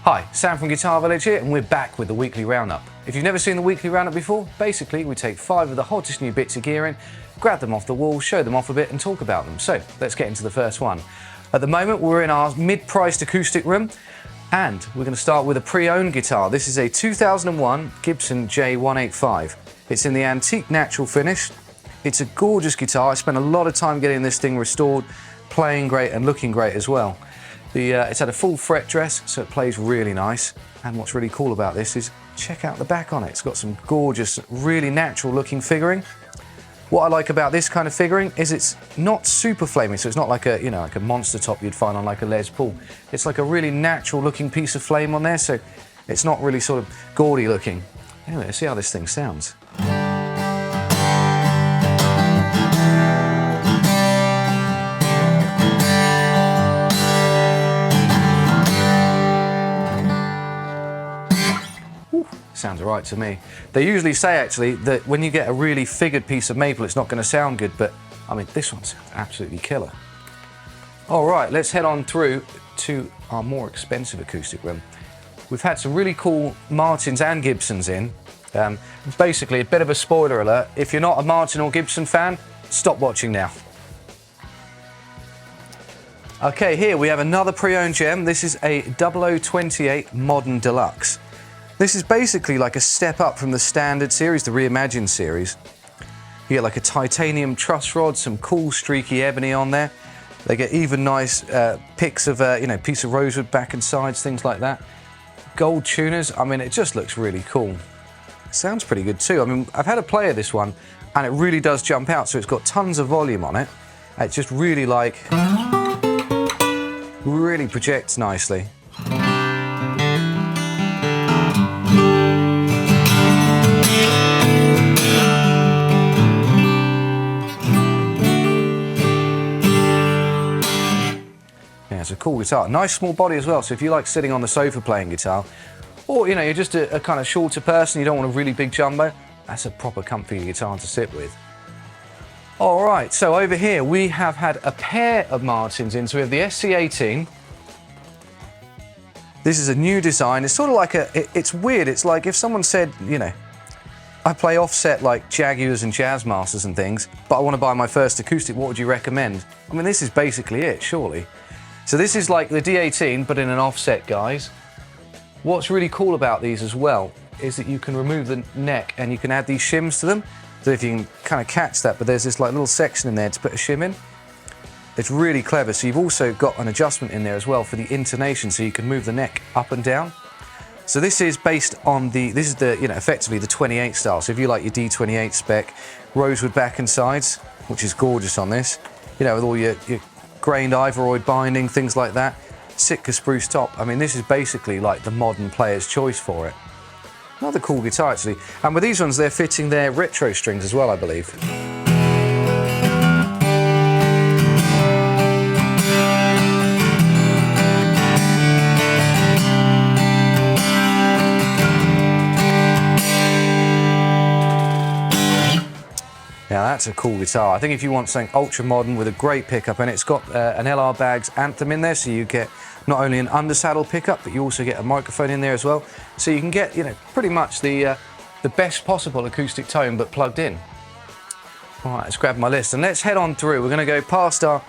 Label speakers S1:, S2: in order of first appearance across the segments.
S1: Hi, Sam from Guitar Village here, and we're back with the weekly roundup. If you've never seen the weekly roundup before, basically we take 5 of the hottest new bits of gear in, grab them off the wall, show them off a bit and talk about them. So let's get into the first one. At the moment we're in our mid-priced acoustic room, and we're going to start with a pre-owned guitar. This is a 2001 Gibson J185. It's in the antique natural finish. It's a gorgeous guitar. I spent a lot of time getting this thing restored, playing great and looking great as well. It's had a full fret dress, so it plays really nice. And what's really cool about this is check out the back on it. It's got some gorgeous, really natural looking figuring. What I like about this kind of figuring is it's not super flaming, so it's not like a, like a monster top you'd find on like a Les Paul. It's like a really natural looking piece of flame on there, so it's not really sort of gaudy looking. Anyway, let's see how this thing sounds. Sounds alright to me. They usually say actually that when you get a really figured piece of maple it's not going to sound good, but I mean this one sounds absolutely killer. Alright, let's head on through to our more expensive acoustic room. We've had some really cool Martins and Gibsons in. Basically a bit of a spoiler alert, if you're not a Martin or Gibson fan, stop watching now. Okay, here we have another pre-owned gem. This is a 0028 Modern Deluxe. This is basically like a step up from the standard series, the reimagined series. You get like a titanium truss rod, some cool streaky ebony on there. They get even nice picks of, piece of rosewood back and sides, things like that. Gold tuners, I mean, it just looks really cool. It sounds pretty good too. I mean, I've had a play of this one and it really does jump out, so it's got tons of volume on it. It's just really really projects nicely. It's a cool guitar. Nice small body as well, so if you like sitting on the sofa playing guitar, or you're just a kind of shorter person, you don't want a really big jumbo, that's a proper comfy guitar to sit with. Alright, so over here we have had a pair of Martins in, so we have the SC18. This is a new design. It's sort of like it's weird, it's like if someone said, I play offset like Jaguars and Jazzmasters and things, but I want to buy my first acoustic, what would you recommend? I mean, this is basically it, surely. So this is like the D18, but in an offset, guys. What's really cool about these as well is that you can remove the neck and you can add these shims to them. I don't know if you can kind of catch that, but there's this like little section in there to put a shim in. It's really clever. So you've also got an adjustment in there as well for the intonation, so you can move the neck up and down. So this is based on effectively the 28 style. So if you like your D28 spec, rosewood back and sides, which is gorgeous on this, with all your grained ivory binding, things like that. Sitka spruce top. I mean, this is basically like the modern player's choice for it. Another cool guitar, actually. And with these ones, they're fitting their retro strings as well, I believe. Now that's a cool guitar. I think if you want something ultra modern with a great pickup, and it's got an LR Baggs Anthem in there, so you get not only an undersaddle pickup, but you also get a microphone in there as well. So you can get, pretty much the best possible acoustic tone, but plugged in. All right, let's grab my list and let's head on through. We're going to go past our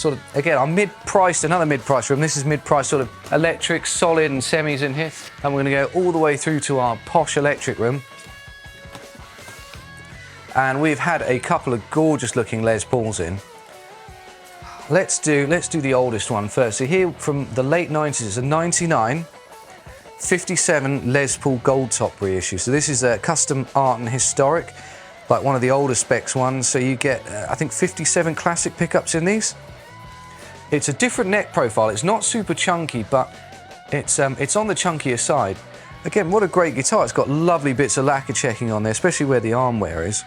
S1: our mid-priced, another mid-priced room. This is mid-priced sort of electric, solid and semis in here. And we're going to go all the way through to our posh electric room. And we've had a couple of gorgeous looking Les Pauls in. Let's do the oldest one first. So here from the late 90s, it's a 99 57 Les Paul Gold Top reissue. So this is a custom art and historic, like one of the older specs ones. So you get, I think, 57 classic pickups in these. It's a different neck profile. It's not super chunky, but it's on the chunkier side. Again, what a great guitar. It's got lovely bits of lacquer checking on there, especially where the arm wear is.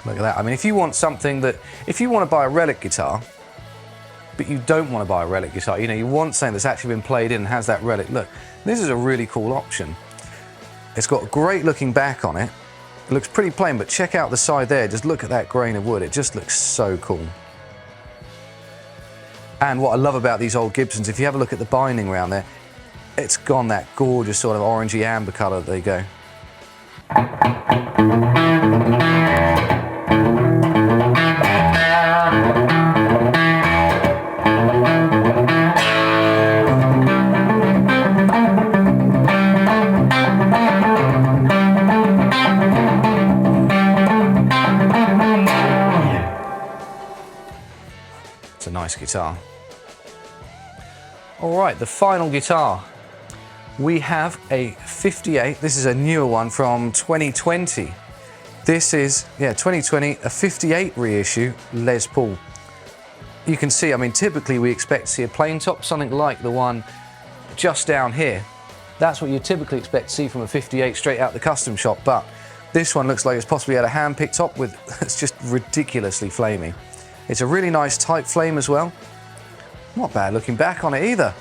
S1: Look at that. I mean, if you want to buy a relic guitar, but you don't want to buy a relic guitar, you want something that's actually been played in and has that relic look, this is a really cool option. It's got a great looking back on it. It looks pretty plain, but check out the side there. Just look at that grain of wood. It just looks so cool. And what I love about these old Gibsons, if you have a look at the binding around there, it's gone that gorgeous sort of orangey amber colour. There you go. It's a nice guitar. All right, the final guitar. We have a 58. This is a newer one from 2020. This is, 2020, a 58 reissue Les Paul. You can see, I mean, typically we expect to see a plain top, something like the one just down here. That's what you typically expect to see from a 58 straight out the custom shop, but this one looks like it's possibly had a hand-picked top with, it's just ridiculously flamey. It's a really nice tight flame as well. Not bad looking back on it either.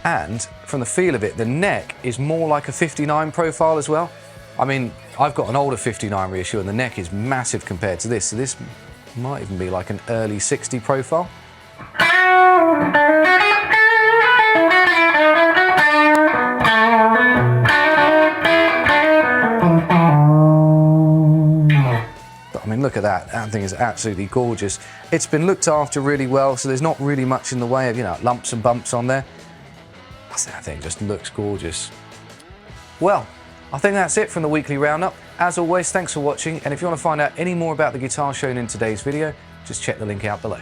S1: And from the feel of it, the neck is more like a 59 profile as well. I mean, I've got an older 59 reissue and the neck is massive compared to this. So this might even be like an early 60 profile. But I mean, look at that. That thing is absolutely gorgeous. It's been looked after really well, so there's not really much in the way of, lumps and bumps on there. That thing just looks gorgeous. Well, I think that's it from the weekly roundup. As always, thanks for watching, and if you want to find out any more about the guitar shown in today's video, just check the link out below.